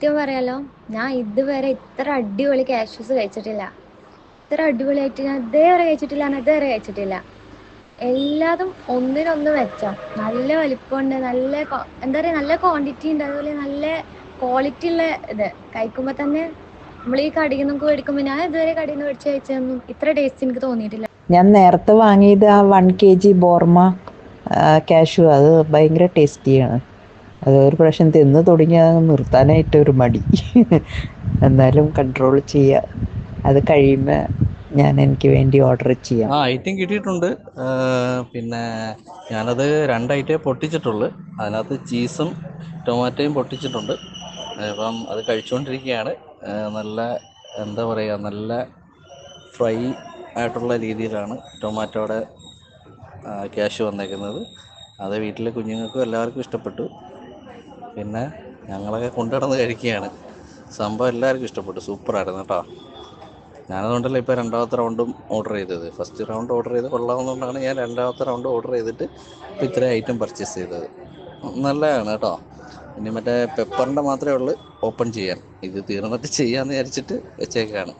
സത്യം പറയാലോ, ഞാൻ ഇതുവരെ ഇത്ര അടിപൊളി കാഷ്യൂസ് കഴിച്ചിട്ടില്ല. ഇത്ര അടിപൊളിയായിട്ട് ഞാൻ ഇതേവരെ കഴിച്ചിട്ടില്ല. എല്ലാതും ഒന്നിനൊന്ന് മെച്ചം. നല്ല വലിപ്പമുണ്ട്, എന്താ പറയുക, നല്ല ക്വാണ്ടിറ്റി ഉണ്ട്, അതുപോലെ നല്ല ക്വാളിറ്റി ഉള്ള ഇത്. കഴിക്കുമ്പോൾ തന്നെ നമ്മൾ ഈ കടയിൽ നിന്നൊക്കെ മേടിക്കുമ്പോൾ, ഞാൻ ഇതുവരെ കടയിൽ നിന്ന് മേടിച്ച് കഴിച്ചതൊന്നും ഇത്ര ടേസ്റ്റ് എനിക്ക് തോന്നിയിട്ടില്ല. ഞാൻ നേരത്തെ വാങ്ങിയത് ആ 1 kg ബോർമ കാഷ്യൂ, അത് ഭയങ്കര ടേസ്റ്റിയാണ്. അത് ഒരു പ്രാവശ്യം തിന്ന് തുടങ്ങിയാൽ നിർത്താനായിട്ട് ഒരു മടി. എന്നാലും കൺട്രോൾ ചെയ്യുക. അത് കഴിയുമ്പോൾ ഞാൻ എനിക്ക് വേണ്ടി ഓർഡർ ചെയ്യാം. ഐറ്റം കിട്ടിയിട്ടുണ്ട്. പിന്നെ ഞാനത് 2 ഐറ്റമേ പൊട്ടിച്ചിട്ടുള്ളൂ. അതിനകത്ത് ചീസും ടൊമാറ്റോയും പൊട്ടിച്ചിട്ടുണ്ട്. അപ്പം അത് കഴിച്ചുകൊണ്ടിരിക്കുകയാണ്. നല്ല എന്താ പറയുക, നല്ല ഫ്രൈ ആയിട്ടുള്ള രീതിയിലാണ് ടൊമാറ്റോയുടെ കാഷ്യൂ വന്നേക്കുന്നത്. അത് വീട്ടിലെ കുഞ്ഞുങ്ങൾക്കും എല്ലാവർക്കും ഇഷ്ടപ്പെട്ടു. പിന്നെ ഞങ്ങളൊക്കെ കൊണ്ടുനടന്ന് കഴിക്കുകയാണ്. സംഭവം എല്ലാവർക്കും ഇഷ്ടപ്പെട്ടു, സൂപ്പറായിരുന്നു കേട്ടോ. ഞാനതുകൊണ്ടല്ല ഇപ്പോൾ 2ാമത്തെ റൗണ്ടും ഓർഡർ ചെയ്തത്. ഫസ്റ്റ് റൗണ്ട് ഓർഡർ ചെയ്ത് കൊള്ളാവുന്നതുകൊണ്ടാണ് ഞാൻ 2ാമത്തെ റൗണ്ട് ഓർഡർ ചെയ്തിട്ട് ഇപ്പോൾ ഇത്രയും ഐറ്റം പർച്ചേസ് ചെയ്തത്. നല്ലതാണ് കേട്ടോ. ഇനി മറ്റേ പെപ്പറിൻ്റെ മാത്രമേ ഉള്ളൂ ഓപ്പൺ ചെയ്യാൻ. ഇത് തീർന്നിട്ട് ചെയ്യാമെന്ന് വിചാരിച്ചിട്ട് വെച്ചേക്കാണ്.